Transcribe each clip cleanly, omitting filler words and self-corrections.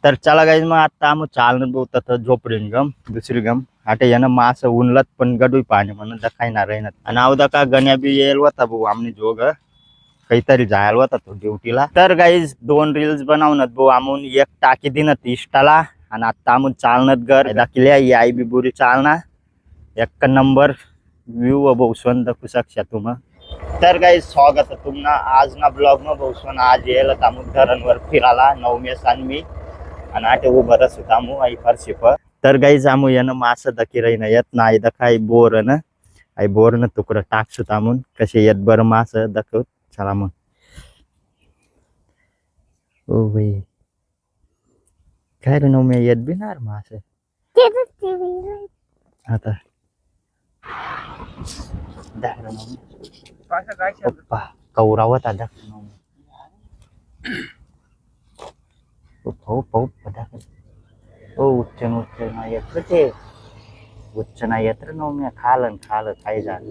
तर चला गाईज मग आता आम्ही चालणं भाऊ तथं झोपडीन गम दुसरी गम आटे यानं मास उनलत पण गडूय पाणी म्हणून दखायना राहिनात आणि अवदा का गण्या बी येईल होता भाऊ आमनी जोग काहीतरी जायला होता तो ड्युटीला. तर गाईज 2 रील्स बनवणार भाऊ आमून एक टाकी दिनत इष्टाला आणि आता आमून चालणत घर दाखिल्या ही आई बी बुरी चालना एक नंबर व्यू भाऊ स्वंत कुसक्षा तुम. तर गाईज स्वागत आहे तुम्हाला आज ना ब्लॉग न भाऊ स्वंत आज येईल आमून धरणवर फिरायला नवमेस आणि मी आणि आटे उभरच होता आमू आई फरशिप. तर गाईज आमू यानं मास दकी राही येत ना आई दखाई बोर न आई बोर न तुकडं टाकसुत आमून कसे येत बरं मास दखवत चला मग. ओ भाई काय रे नवम्या येत बिनार मास आता पप्पा कौरावत आता उच्च ना येत ते उच्च ना येत रे नवम्या खाल खाई जात.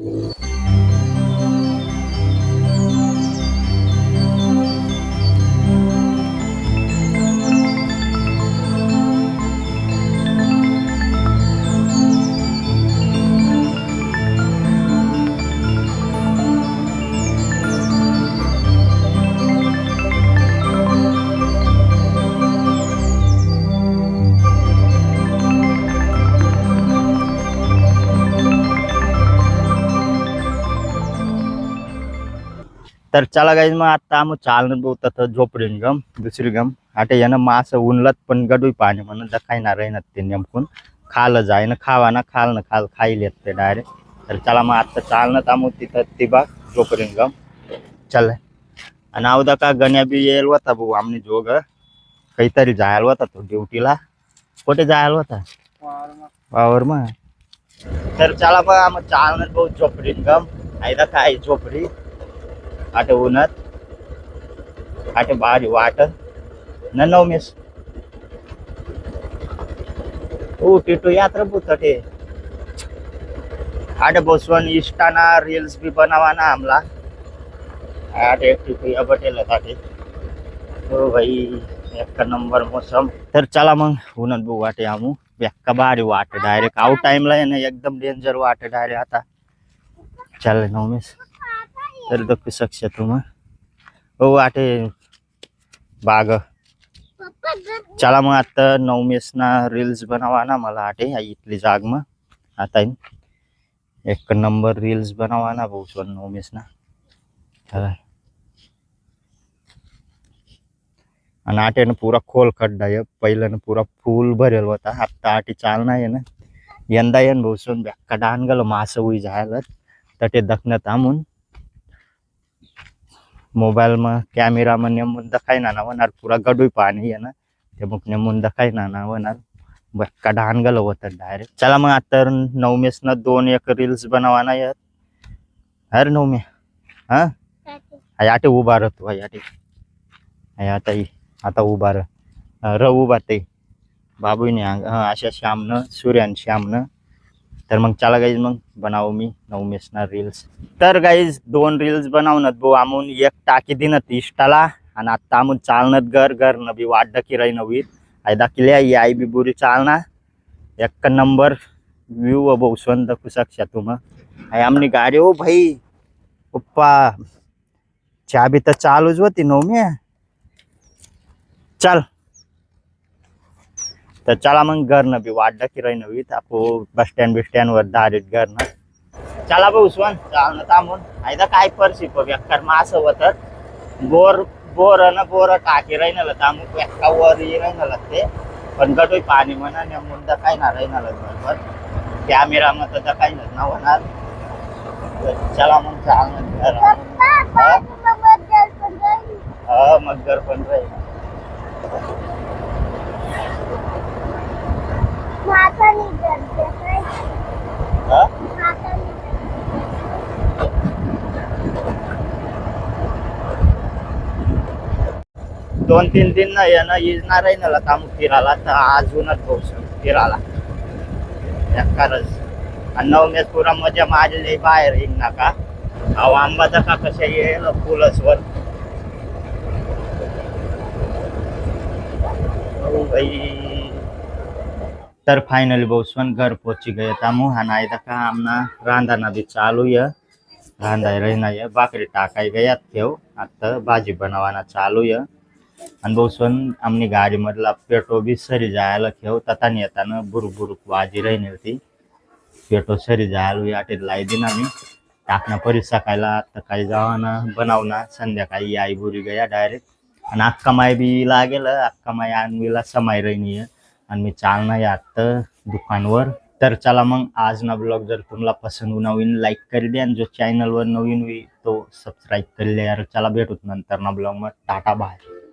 तर चला गाईज मग आता आम्ही चालणं भाऊ तथं झोपडीन गम दुसरी गम आटे यानं मास उनलत पण गडूय पाणी म्हणून दखायना राहिनात ते नेमकून खाल जाय ना खावा ना खाल खाईल येत ते डायरेक्ट. तर चला मग आता चालणं आमू तिथं ती बाग झोपडीन गम चल आणि अवदा का गण्या बी येईल होता भाऊ आमनी जोग काहीतरी जायला होता तो ड्युटीला कुठे जायला होता वावर मग. तर चला मग आम्ही चालणं भाऊ झोपडीन गम आयदा काय झोपडी आटे उन्हात आटे भारी वाट न नवमेस ओ टिटू यात्रा बुतटे आटे बसवन इष्टाना रील्स भी बनावा ना आमला आटे टिटू या बटेल ताटे ओ भाई एक नंबर मौसम. तर चला मग उन्हात बघू वाटे आमू बेक्का भारी वाट डायरेक्ट आउट टाइमला आहे ना एकदम डेंजर वाट डायरेक्ट आता चल नवमेस. तर दखू शकशा तुम हो आटे बाग चला मग आता नवमेस ना रील्स बनावा ना मला आटे इथली जाग मग आता एक नंबर रील्स बनावा ना भाऊ सोन नवमेस ना चला. आणि आटेनं पुरा खोल खड्डा आहे पहिल्यानं पुरा फुल भरेल होता आता आटी चालना आहे ना यंदा येन भाऊ सोन बेक्का डान गेलो मास उई जायला तटे दखण्यात आमून मोबाइल में कैमरा में नेमून दखायना ना वनार पूरा गडूय पाणी आहे ना ते मग नेमून दखायना ना वनार बक्का ढान गेलो होता डायरेक्ट. चला मग आता नवमेस न 2 एक रील्स बनवा ना यार अरे नवमे हा आटे उभा राहतो आटे आता उभा र उभा ते बाबूने अशा श्यामनं सूर्यान श्यामनं. तर मग चला गाईज मग बनावू मी नवमेस ना रील्स. तर गाईज 2 रील्स बनवणार भाऊ आमून एक टाकी दिनत इष्टाला आणि आता आमून चालणत घर नबी वाट की राही नवी आई दाखिल्या ही आई बी बुरी चालना एक नंबर व्यू भाऊ स्वंत कुसक्षा तुम आई आमनी गाडी ओ भाई पप्पा चाबी तर चालूच होती नवम्या चल. तर चला मग घर न बी वाट की राही नवी आपो बस स्टँड वर डायरेक्ट घर ना चला भाऊ स्वंत चालणं थांबून आयदा काय परशी बेकार मास होत बोर टाकी राही ना तामू बेक्का वर राही ना लागते पण गडोय पाणी म्हणा नेमून दखाय ना राही ना बरोबर कॅमेरा मध्ये दखाय ना होणार. चला मग चालणं घर मग घर पण राहील 2-3 दिन ना यानं येणार आहे ना तामू फिरायला तर अजूनच पोहोचलो फिरायला एकारच आणि नवमेस पुरा मजा मारली बाहेर येईन नका अहो आंबाचा का कशा येईल फुलच वर भाई तर फाइनली बहुसन घर पहुंची गए तामू हाना का आमना रांधाना भी चालू है रांधाय रहना है भाकरी टाकाई गया ठेव आता भाजी बनवाना चालू है आणि बहुसन आमनी गाडी मधला पेटो बी सरी जायला ठेव तथा येताना बुरुक वाजी राहिली होती पेटो सरी जायला याटे लाई दिन आम्ही टाकना परी सकाळला आता काही जावाना बनवना संध्याकाळी आई बुरी गया डायरेक्ट आणि अक्का माय बी लागेल अक्का माय आणवीला समाय राहिनी आहे आणि मी चालना आता दुकानवर तर चला मग आज ना ब्लॉग जर तुम्हाला पसंत नवीन लाईक कर द्या आणि जो चॅनलवर नवीन तो सबस्क्राईब कर लिया यार चला भेटूत नंतर ना ब्लॉग मग टाटा बाय